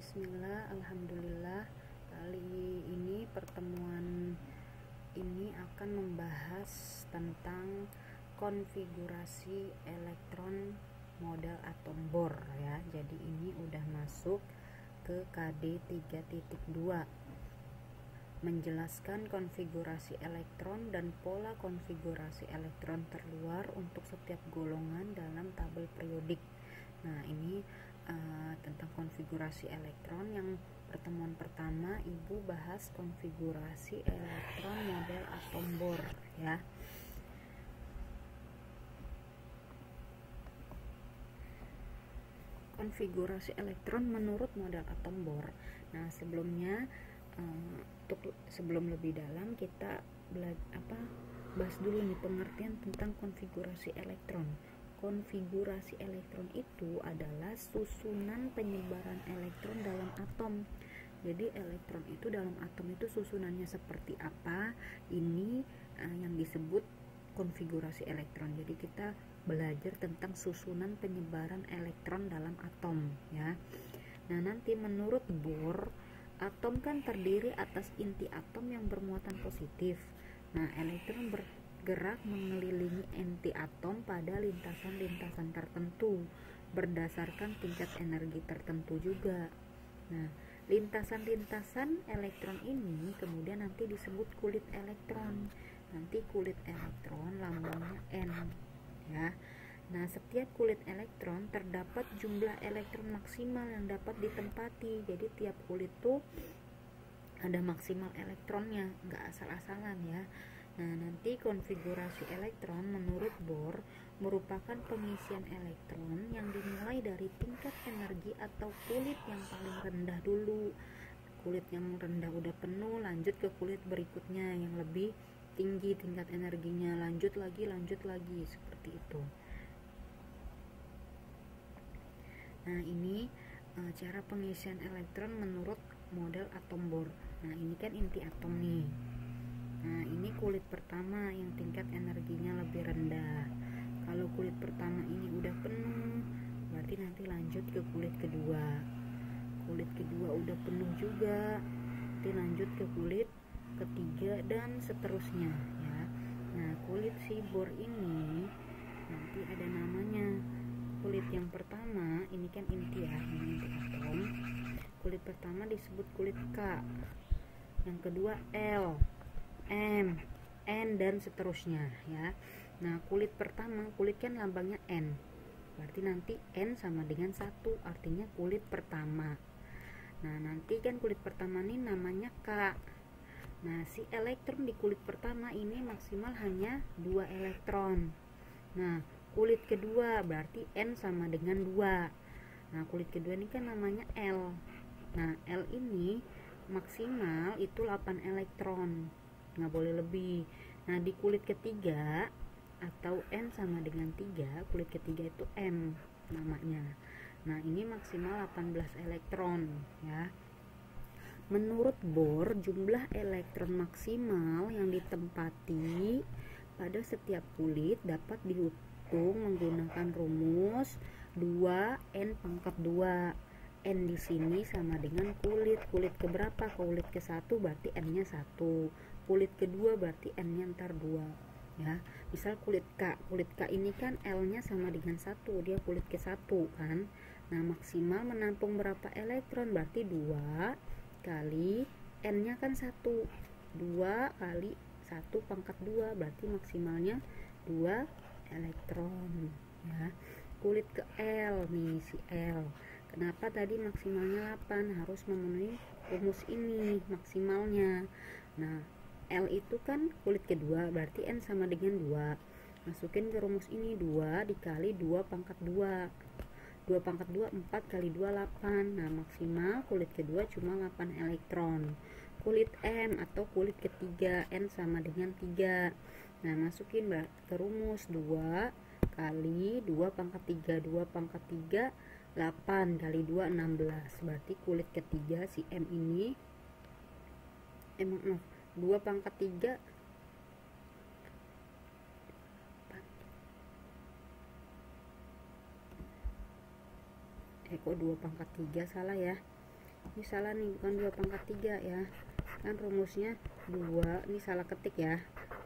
Bismillah, alhamdulillah. Kali ini pertemuan ini akan membahas tentang konfigurasi elektron model atom Bohr ya. Jadi ini udah masuk ke KD 3.2, menjelaskan konfigurasi elektron dan pola konfigurasi elektron terluar untuk setiap golongan dalam tabel periodik. Nah, ini tentang konfigurasi elektron. Yang pertemuan pertama Ibu bahas konfigurasi elektron model atom Bohr ya. Konfigurasi elektron menurut model atom Bohr. Nah, sebelumnya sebelum lebih dalam kita bahas dulu nih pengertian tentang konfigurasi elektron. Konfigurasi elektron itu adalah susunan penyebaran elektron dalam atom. Jadi elektron itu dalam atom itu susunannya seperti apa? Ini yang disebut konfigurasi elektron. Jadi kita belajar tentang susunan penyebaran elektron dalam atom ya. Nah, nanti menurut Bohr, atom kan terdiri atas inti atom yang bermuatan positif. Nah, elektron bergerak mengelilingi inti atom pada lintasan-lintasan tertentu berdasarkan tingkat energi tertentu juga. Nah, lintasan-lintasan elektron ini kemudian nanti disebut kulit elektron. Nanti kulit elektron lambangnya N ya. Nah, setiap kulit elektron terdapat jumlah elektron maksimal yang dapat ditempati. Jadi tiap kulit tuh ada maksimal elektronnya, nggak asal-asalan ya. Nah, nanti konfigurasi elektron menurut Bohr merupakan pengisian elektron yang dimulai dari tingkat energi atau kulit yang paling rendah dulu. Kulit yang rendah udah penuh, lanjut ke kulit berikutnya yang lebih tinggi tingkat energinya, lanjut lagi seperti itu. Nah, ini cara pengisian elektron menurut model atom Bohr. Nah, ini kan inti atom nih. Nah, ini kulit pertama yang tingkat energinya lebih rendah. Kalau kulit pertama ini udah penuh, berarti nanti lanjut ke kulit kedua. Kulit kedua udah penuh juga, nanti lanjut ke kulit ketiga dan seterusnya ya. Nah, kulit si Bohr ini nanti ada namanya. Kulit yang pertama ini kan inti ya, ini inti atom. Kulit pertama disebut kulit K, yang kedua L, M, N dan seterusnya ya. Nah, kulit pertama, kulit kan lambangnya N, berarti nanti N sama dengan 1, artinya kulit pertama. Nah, nanti kan kulit pertama ini namanya K. Nah, si elektron di kulit pertama ini maksimal hanya 2 elektron. Nah, kulit kedua berarti N sama dengan 2. Nah, kulit kedua ini kan namanya L. Nah, L ini maksimal itu 8 elektron, nggak boleh lebih. Nah, di kulit ketiga atau N sama dengan 3, kulit ketiga itu M namanya. Nah, ini maksimal 18 elektron ya. Menurut Bohr, jumlah elektron maksimal yang ditempati pada setiap kulit dapat dihitung menggunakan rumus 2N pangkat 2. N di sini sama dengan kulit. Kulit keberapa? Kulit ke-1 berarti N-nya 1. Kulit kedua berarti N-nya ntar 2 ya. Misal kulit K. Kulit K ini kan L-nya sama dengan 1, dia kulit ke-1 kan. Nah, maksimal menampung berapa elektron? Berarti 2 kali N-nya kan 1. 2 kali 1 pangkat 2 berarti maksimalnya 2 elektron ya. Kulit ke L nih, si L. Kenapa tadi maksimalnya 8? Harus memenuhi rumus ini maksimalnya. Nah, L itu kan kulit kedua, berarti N sama dengan 2. Masukin ke rumus ini 2 dikali 2 pangkat 2. 2 pangkat 2, 4 kali 2, 8. Nah, maksimal kulit kedua cuma 8 elektron. Kulit M atau kulit ketiga, N sama dengan 3. Nah, masukin ke rumus 2 kali 2 pangkat 3. 2 pangkat 3, 8 kali 2, 16. Berarti kulit ketiga si M ini 2 pangkat 3 kok 2 pangkat 3 salah ya. ini salah nih, bukan 2 pangkat 3 ya, kan rumusnya 2, ini salah ketik ya,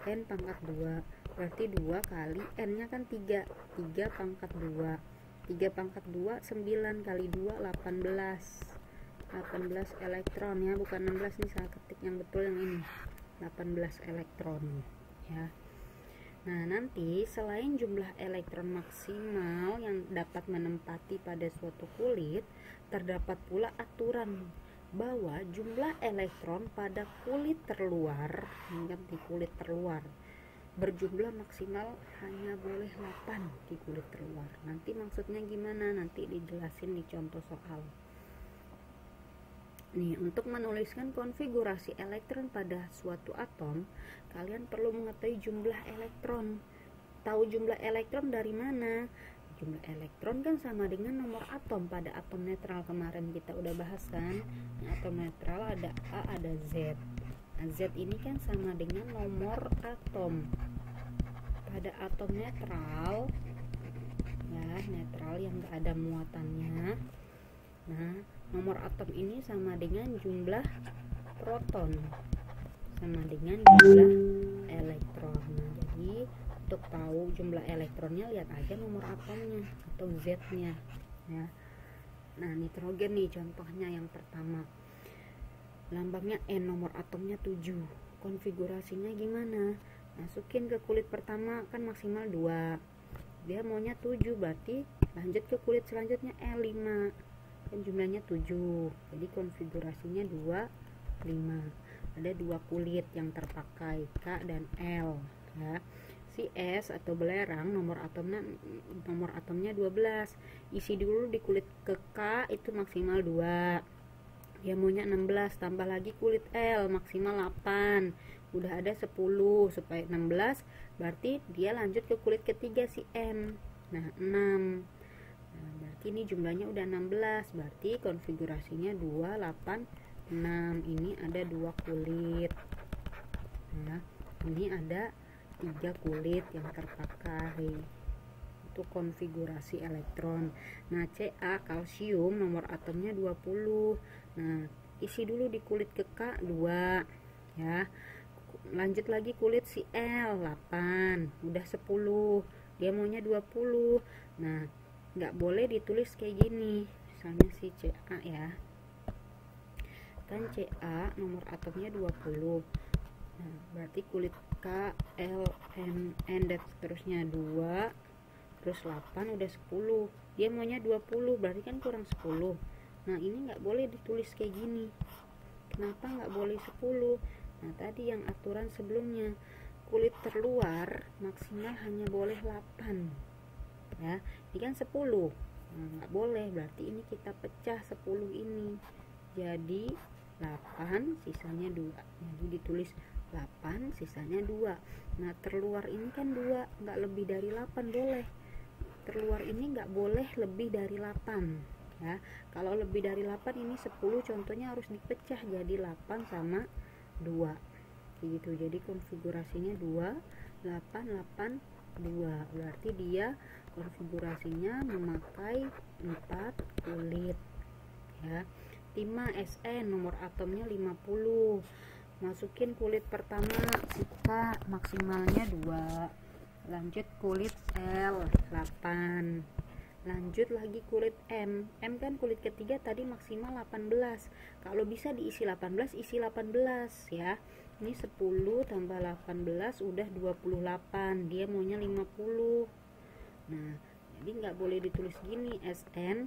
n pangkat 2, berarti 2 kali n nya kan 3 pangkat 2, 3 pangkat 2 9 kali 2 18 elektron ya, bukan 16, nih salah ketik, yang betul yang ini 18 elektron ya. Nah, nanti selain jumlah elektron maksimal yang dapat menempati pada suatu kulit, terdapat pula aturan bahwa jumlah elektron pada kulit terluar, ingat di kulit terluar, berjumlah maksimal hanya boleh 8 di kulit terluar. Nanti maksudnya gimana? Nanti dijelasin di contoh soal. Nih, untuk menuliskan konfigurasi elektron pada suatu atom, kalian perlu mengetahui jumlah elektron. Tahu jumlah elektron dari mana? Jumlah elektron kan sama dengan nomor atom pada atom netral, kemarin kita udah bahas kan. Nah, atom netral ada A, ada Z. Nah, Z ini kan sama dengan nomor atom. Pada atom netral, ya, netral yang gak ada muatannya. Nah, nomor atom ini sama dengan jumlah proton, sama dengan jumlah elektron. Nah, jadi untuk tahu jumlah elektronnya, lihat aja nomor atomnya atau Z-nya ya. Nah, nitrogen nih contohnya yang pertama, lambangnya N, nomor atomnya 7. Konfigurasinya gimana? Masukin ke kulit pertama kan maksimal 2, dia maunya 7, berarti lanjut ke kulit selanjutnya L5 kan jumlahnya 7, jadi konfigurasinya 2 5. Ada 2 kulit yang terpakai, K dan L ya. Si S atau belerang nomor atomnya 12, isi dulu di kulit ke K itu maksimal 2, dia maunya 16, tambah lagi kulit L maksimal 8, udah ada 10, supaya 16 berarti dia lanjut ke kulit ketiga si M, nah 6. Nah, berarti ini jumlahnya udah 16, berarti konfigurasinya 2 8 6. Ini ada 2 kulit ya, ini ada 3 kulit yang terpakai. Itu konfigurasi elektron. Nah, Ca kalsium nomor atomnya 20. Nah, isi dulu di kulit ke K 2 ya, lanjut lagi kulit si L 8, udah 10, dia maunya 20. Nah, nggak boleh ditulis kayak gini, misalnya si Ca ya, kan Ca nomor atomnya 20. Nah, berarti kulit K, L, M, N dan seterusnya 2, terus 8 udah 10, dia maunya 20, berarti kan kurang 10. Nah, ini nggak boleh ditulis kayak gini. Kenapa nggak boleh 10? Nah, tadi yang aturan sebelumnya, kulit terluar maksimal hanya boleh 8 ya, ini kan 10. Nah, nggak boleh, berarti ini kita pecah 10 ini jadi 8 sisanya 2, jadi ditulis 8 sisanya 2. Nah, terluar ini kan 2, nggak lebih dari 8 boleh, terluar ini nggak boleh lebih dari 8 ya. Kalau lebih dari 8 ini 10 contohnya harus dipecah jadi 8 sama 2 gitu. Jadi konfigurasinya 2 8 8 2, berarti dia konfigurasinya memakai 4 kulit ya. Timah Sn nomor atomnya 50, masukin kulit pertama K maksimalnya 2, lanjut kulit L 8, lanjut lagi kulit M kan kulit ketiga tadi maksimal 18, kalau bisa diisi 18 isi 18 ya. Ini 10 tambah 18 udah 28, dia maunya 50. Nah, jadi nggak boleh ditulis gini Sn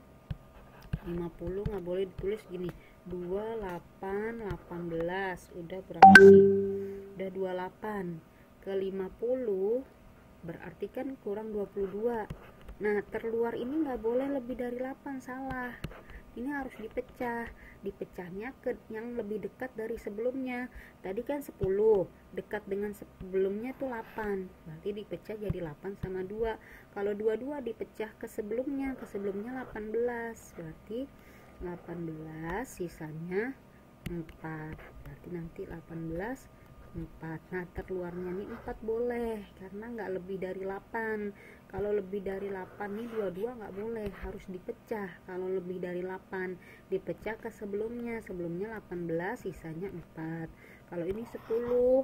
50, nggak boleh ditulis gini 28 18, udah berapa nih, udah 28 ke 50 berarti kan kurang 22. Nah, terluar ini nggak boleh lebih dari 8, salah, ini harus dipecahnya ke yang lebih dekat dari sebelumnya. Tadi kan 10, dekat dengan sebelumnya tuh 8, berarti dipecah jadi 8 sama 2. Kalau 22 dipecah ke sebelumnya 18, berarti 18 sisanya 4, berarti nanti 18 4. Nah, terluarnya nih 4 boleh karena nggak lebih dari 8. Kalau lebih dari 8 nih, dua-dua nggak boleh, harus dipecah. Kalau lebih dari 8 dipecah ke sebelumnya 18, sisanya 4. Kalau ini 10,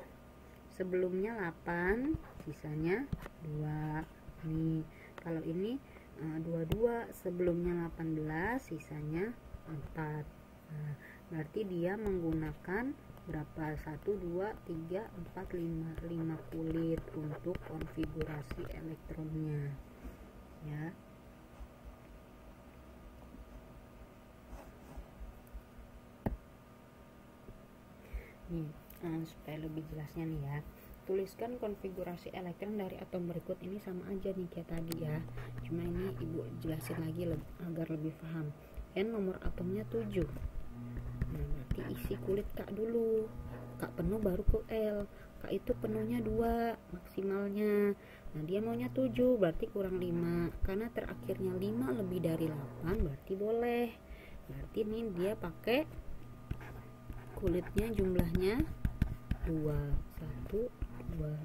sebelumnya 8, sisanya 2 nih. Kalau ini 22, sebelumnya 18, sisanya 4. Nah, berarti dia menggunakan berapa? 1, 2, 3, 4, 5 kulit untuk konfigurasi elektronnya ya. Nih, supaya lebih jelasnya nih ya, tuliskan konfigurasi elektron dari atom berikut. Ini sama aja nih kayak tadi ya, cuma ini ibu jelasin lagi agar lebih paham. N nomor atomnya 7. Nah, berarti isi kulit K dulu. K penuh baru ke L. K itu penuhnya 2 maksimalnya. Nah, dia maunya 7, berarti kurang 5. Karena terakhirnya 5 lebih dari 8, berarti boleh. Berarti ini dia pakai kulitnya jumlahnya 2. 1, 2.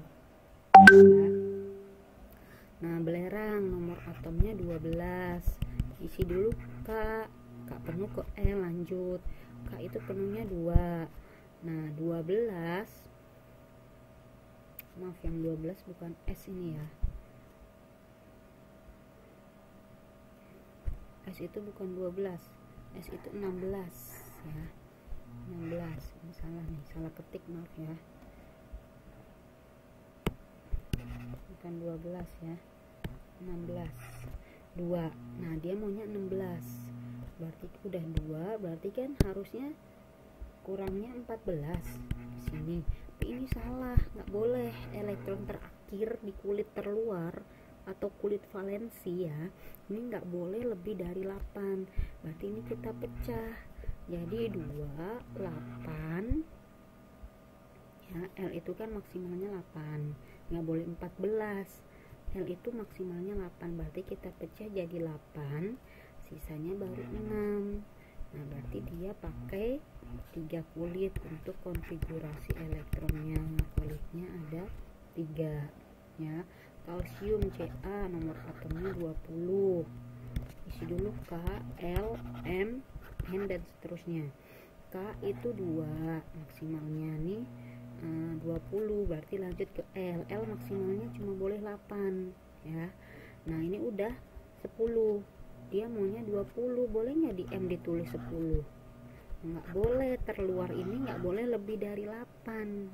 Nah, belerang nomor atomnya 12. Isi dulu K. K penuh ke L, lanjut. K itu penuhnya 2. Nah, 12, maaf yang 12 bukan S ini ya, S itu bukan 12, S itu 16 ya, 16. Ini salah nih, salah ketik, maaf ya, bukan 12 ya, 16, 2. Nah, dia maunya 16, berarti udah 2, berarti kan harusnya kurangnya 14 di sini. Tapi ini salah, nggak boleh. Elektron terakhir di kulit terluar atau kulit valensi ya, ini nggak boleh lebih dari 8. Berarti ini kita pecah jadi 2, 8 ya. L itu kan maksimalnya 8, nggak boleh 14. L itu maksimalnya 8, berarti kita pecah jadi 8, sisanya baru 6. Nah, berarti dia pakai 3 kulit untuk konfigurasi elektronnya. Kulitnya ada 3 ya. Kalsium Ca nomor atomnya 20. Isi dulu K, L, M, N dan seterusnya. K itu 2 maksimalnya nih, 20, berarti lanjut ke L. L maksimalnya cuma boleh 8 ya. Nah, ini udah 10, dia maunya 20, boleh nggak di M ditulis 10? Nggak boleh, terluar ini nggak boleh lebih dari 8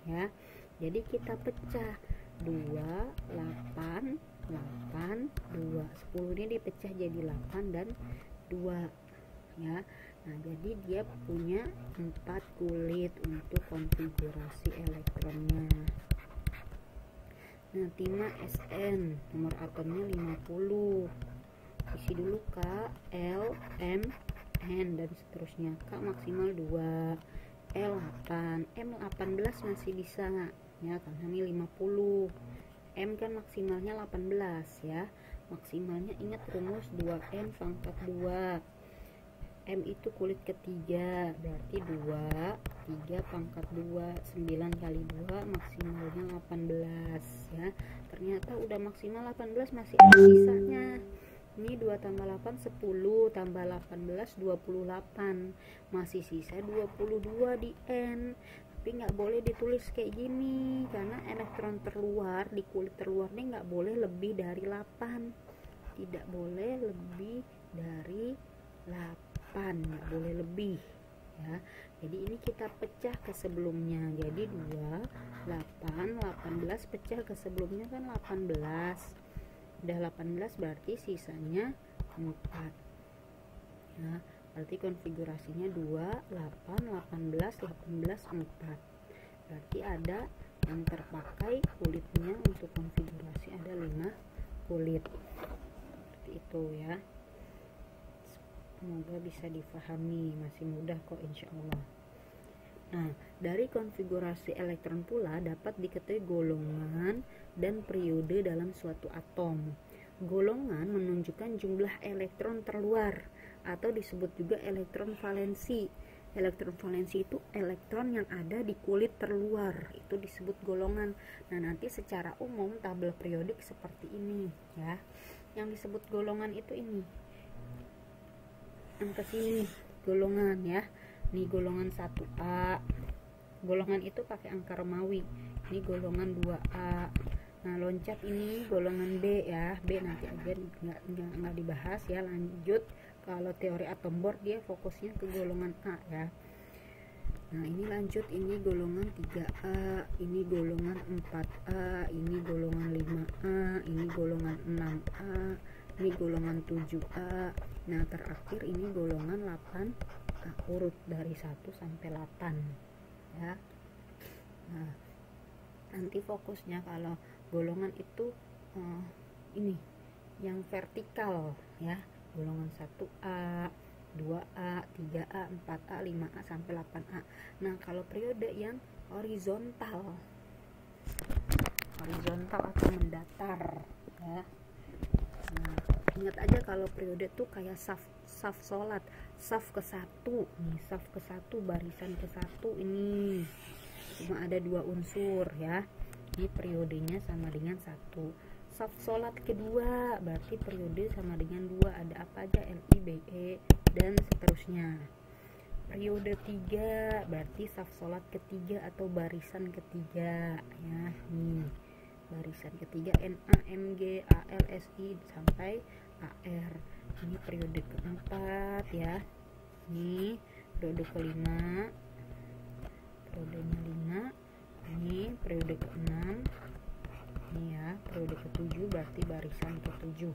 ya. Jadi kita pecah 2, 8, 8, 2, 10 ini dipecah jadi 8 dan 2 ya. Nah, jadi dia punya 4 kulit untuk konfigurasi elektronnya. Nah, timah Sn nomor atomnya 50. Isi dulu K, L, M, N dan seterusnya. K maksimal 2, L 8, M 18 masih bisa ya, karena ini 50. M kan maksimalnya 18 ya. Maksimalnya ingat rumus 2N pangkat 2. M itu kulit ketiga, berarti 2, 3 pangkat 2, 9 kali 2 maksimalnya 18 ya. Ternyata udah maksimal 18, masih ada sisanya. Ini 2 tambah 8 10, tambah 18 28, masih sisa 22 di N. Tapi nggak boleh ditulis kayak gini, karena elektron terluar di kulit terluar ini nggak boleh lebih dari 8, tidak boleh lebih dari 8, nggak boleh lebih ya. Jadi ini kita pecah ke sebelumnya, jadi 2, 8, 18 pecah ke sebelumnya kan 18, udah 18, berarti sisanya 4 ya. Berarti konfigurasinya 2, 8, 18, 18, 4. Berarti ada yang terpakai kulitnya untuk konfigurasi ada 5 kulit. Seperti itu ya. Semoga bisa difahami, masih mudah kok insya Allah. Nah, dari konfigurasi elektron pula dapat diketahui golongan dan periode dalam suatu atom. Golongan menunjukkan jumlah elektron terluar atau disebut juga elektron valensi. Elektron valensi itu elektron yang ada di kulit terluar, itu disebut golongan. Nah, nanti secara umum tabel periodik seperti ini ya. Yang disebut golongan itu ini. Yang ke sini golongan ya. Ini golongan 1A. Golongan itu pakai angka Romawi. Ini golongan 2A. Nah, loncat ini golongan B ya. B nanti aja nggak dibahas ya. Lanjut, kalau teori atom Bohr dia fokusnya ke golongan A ya. Nah, ini lanjut, ini golongan 3A, ini golongan 4A, ini golongan 5A, ini golongan 6A, ini golongan 7A. Nah, terakhir ini golongan 8A, urut dari 1 sampai 8 ya. Nah, nanti fokusnya kalau golongan itu ini yang vertikal ya, golongan 1A, 2A, 3A, 4A, 5A sampai 8A. Nah, kalau periode yang horizontal atau mendatar ya. Nah, ingat aja kalau periode tuh kayak saf sholat, saf ke 1 nih, saf ke 1, barisan ke 1, ini cuma ada 2 unsur ya. Ini periodenya sama dengan 1. Saf sholat kedua berarti periode sama dengan 2, ada apa aja, Li, Be, dan seterusnya. Periode 3 berarti saf sholat ketiga atau barisan ketiga ya. Nih, barisan ketiga Na, Mg, Al, Si sampai Ar. Ini periode keempat ya. Ini periode kelima, periodenya 5. Ini periode ke-6. Ini ya, periode ke-7 berarti barisan ke-7.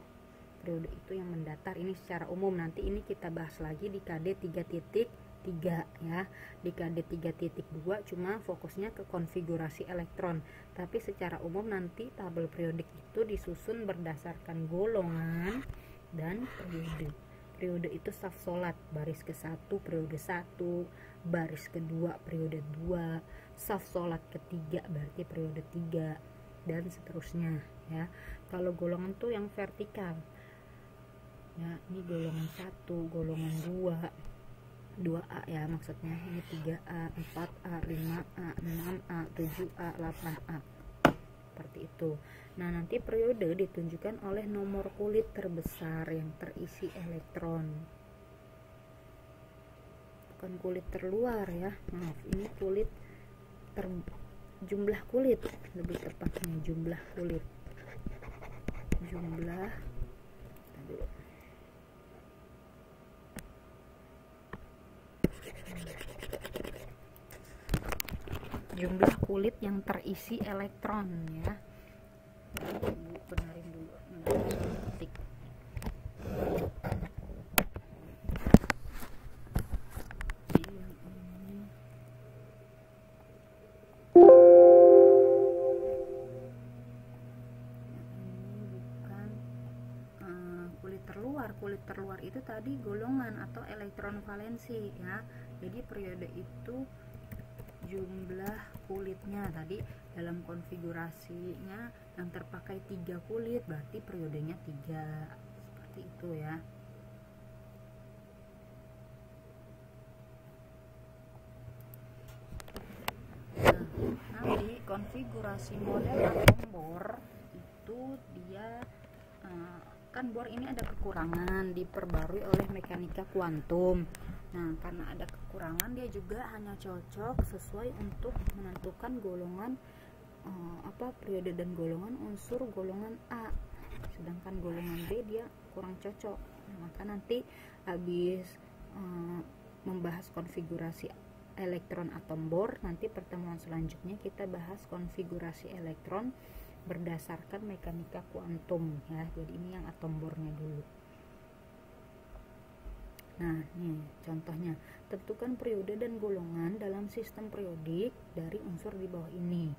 Periode itu yang mendatar, ini secara umum. Nanti ini kita bahas lagi di KD 3.3 ya. Di KD 3.2 cuma fokusnya ke konfigurasi elektron. Tapi secara umum nanti tabel periodik itu disusun berdasarkan golongan dan periode. Periode itu saf sholat, baris ke-1 periode 1, baris ke-2 periode 2, saf sholat ketiga berarti periode 3, dan seterusnya ya. Kalau golongan tuh yang vertikal ya, ini golongan 1, golongan 2A ya maksudnya, ini 3A, 4A, 5A, 6A, 7A, 8A, seperti itu. Nah, nanti periode ditunjukkan oleh nomor kulit terbesar yang terisi elektron, bukan kulit terluar ya, maaf, ini kulit jumlah kulit, lebih tepatnya jumlah kulit, jumlah kulit yang terisi elektron ya. Benerin dulu titik. Kulit terluar itu tadi golongan atau elektron valensi ya. Jadi periode itu jumlah kulitnya, tadi dalam konfigurasinya yang terpakai 3 kulit berarti periodenya 3, seperti itu ya. Nah, nanti konfigurasi model atom Bohr itu dia kan Bohr ini ada kekurangan, diperbarui oleh mekanika kuantum. Nah, karena ada kekurangan, dia juga hanya cocok sesuai untuk menentukan golongan periode dan golongan unsur golongan A. Sedangkan golongan B dia kurang cocok. Nah, maka nanti habis membahas konfigurasi elektron atom Bohr, nanti pertemuan selanjutnya kita bahas konfigurasi elektron berdasarkan mekanika kuantum ya. Jadi ini yang atom Bohrnya dulu. Nah, nih contohnya, tentukan periode dan golongan dalam sistem periodik dari unsur di bawah ini.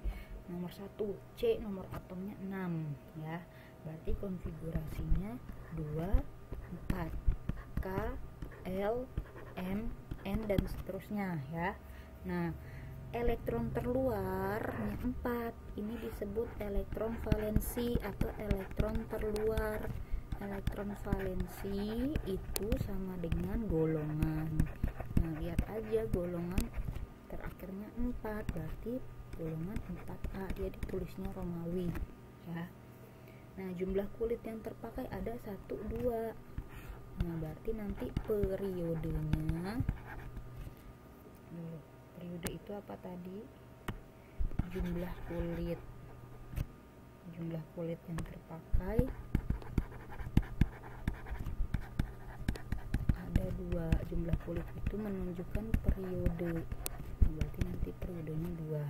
Nomor 1 C, nomor atomnya 6 ya. Berarti konfigurasinya 2, 4 K, L, M, N dan seterusnya ya. Nah, elektron terluarnya 4, ini disebut elektron valensi atau elektron terluar. Elektron valensi itu sama dengan golongan. Nah, lihat aja 4, berarti golongan 4A, dia ditulisnya Romawi ya. Nah, jumlah kulit yang terpakai ada 1, 2. Nah, berarti nanti periode itu apa tadi? Jumlah kulit yang terpakai ada 2. Jumlah kulit itu menunjukkan periode. Nah, berarti nanti periodenya 2.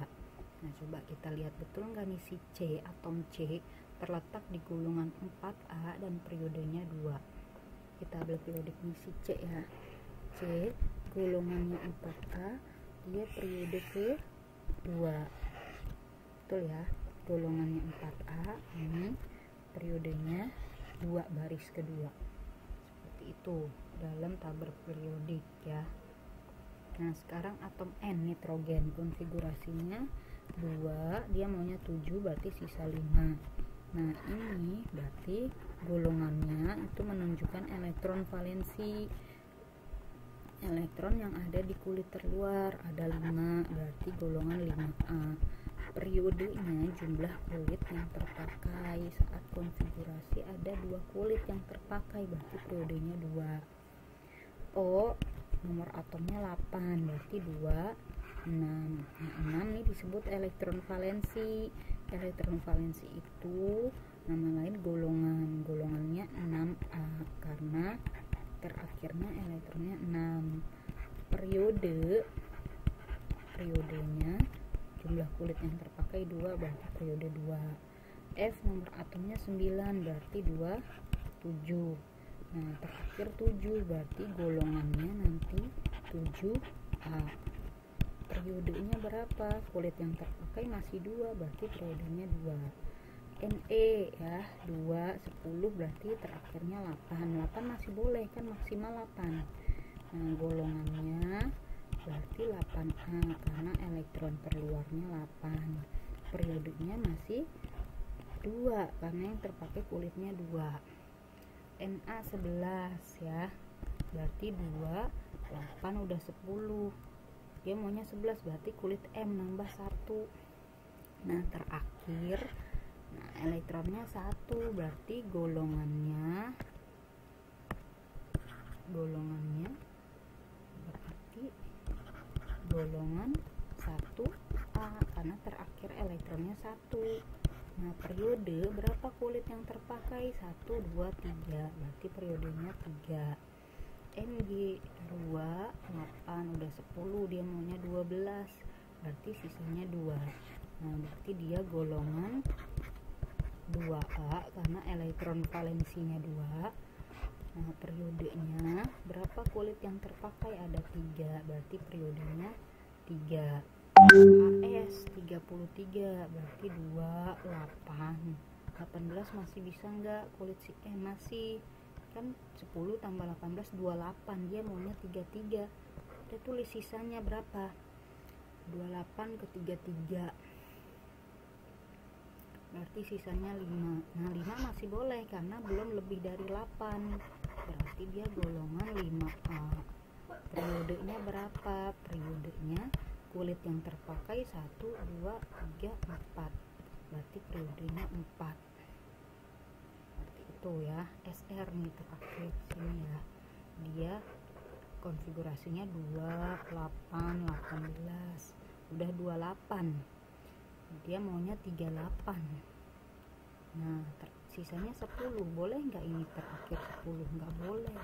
Nah, coba kita lihat betul nggak nih si C, atom C terletak di golongan 4A dan periodenya 2. Kita ambil periodik nih si C ya. C golongannya 4A, dia periode ke-2. Betul ya, golongannya 4A, ini periodenya 2 baris kedua. Seperti itu dalam tabel periodik ya. Nah, sekarang atom N, nitrogen, konfigurasinya 2, dia maunya 7, berarti sisa 5. Nah, ini berarti golongannya itu menunjukkan elektron valensi. Elektron yang ada di kulit terluar ada 5, berarti golongan 5A. Periodenya jumlah kulit yang terpakai. Saat konfigurasi ada 2 kulit yang terpakai, berarti periodenya 2. O, nomor atomnya 8, berarti 2, 6. Nah, 6 ini disebut elektron valensi. Elektron valensi itu nama lain golongannya 6A karena terakhirnya elektronnya 6. Periodenya jumlah kulit yang terpakai 2, berarti periode 2. F, nomor atomnya 9, berarti 2, 7. Nah, terakhir 7, berarti golongannya nanti 7A. Periodenya berapa? Kulit yang terpakai masih 2, berarti periodenya 2. Ne ya, 2, 10, berarti terakhirnya 8. 8 masih boleh kan, maksimal 8. Nah, golongannya berarti 8A karena elektron terluarnya 8. Periodenya masih 2 karena yang terpakai kulitnya 2. Na 11 ya, berarti 2, 8 udah 10, dia maunya 11, berarti kulit M nambah 1. Nah, terakhir, nah, elektronnya 1, berarti golongannya berarti golongan 1A karena terakhir elektronnya 1. Nah, periode berapa kulit yang terpakai? 1, 2, 3, berarti periodenya 3. Mg 2, 8 udah 10, dia maunya 12, berarti sisanya 2. Nah, berarti dia golongan 2A karena elektron valensinya 2. Nah, periodenya berapa kulit yang terpakai? Ada 3, berarti periodenya 3. AS 33, berarti 2, 8. 18 masih bisa nggak kulit si masih kan, 10 tambah 18 28, dia maunya 33. Kita tulis sisanya berapa? 28 ke 33, berarti sisanya 5. Nah, 5 masih boleh karena belum lebih dari 8, berarti dia golongan 5A. Periodenya berapa? Periodenya kulit yang terpakai 1, 2, 3, 4, berarti periodenya 4. Seperti itu ya. SR nih terakhir sini ya, dia konfigurasinya 2, 8, 18, udah 28, dia maunya 38. Nah, sisanya 10, boleh nggak ini terakhir 10? Nggak boleh,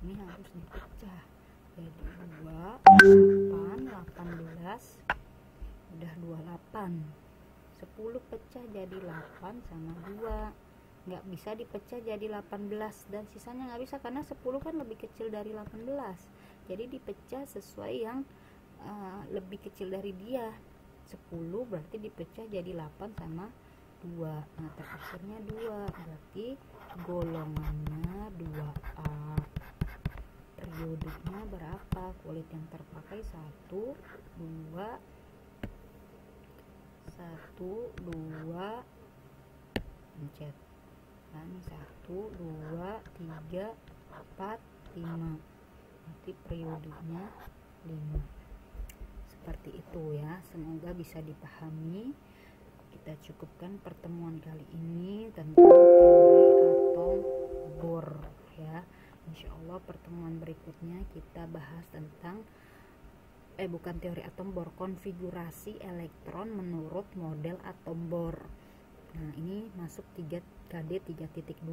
ini harus dipecah. Jadi 2, 8, 18, udah 28, 10 pecah jadi 8 sama 2, nggak bisa dipecah jadi 18, dan sisanya nggak bisa karena 10 kan lebih kecil dari 18, jadi dipecah sesuai yang lebih kecil dari dia. 10 berarti dipecah jadi 8 sama 2. Nah, terakhirnya 2, berarti golongannya 2A. Periodenya berapa? Kulit yang terpakai 1, 2, 1, 2, nah, ini 1, 2, 3, 4, 5, berarti periodenya 5. seperti itu ya. Semoga bisa dipahami. Kita cukupkan pertemuan kali ini tentang teori atom Bohr ya. Insya Allah pertemuan berikutnya kita bahas tentang bukan teori atom Bohr, konfigurasi elektron menurut model atom Bohr. Nah, ini masuk 3KD 3.2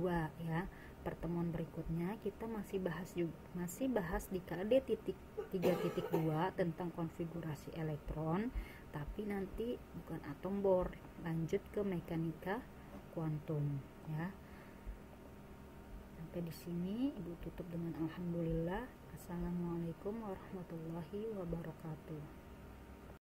ya. Pertemuan berikutnya kita masih bahas di KD 3.2 tentang konfigurasi elektron, tapi nanti bukan atom Bohr, lanjut ke mekanika kuantum ya. Sampai di sini Ibu tutup dengan alhamdulillah. Assalamualaikum warahmatullahi wabarakatuh.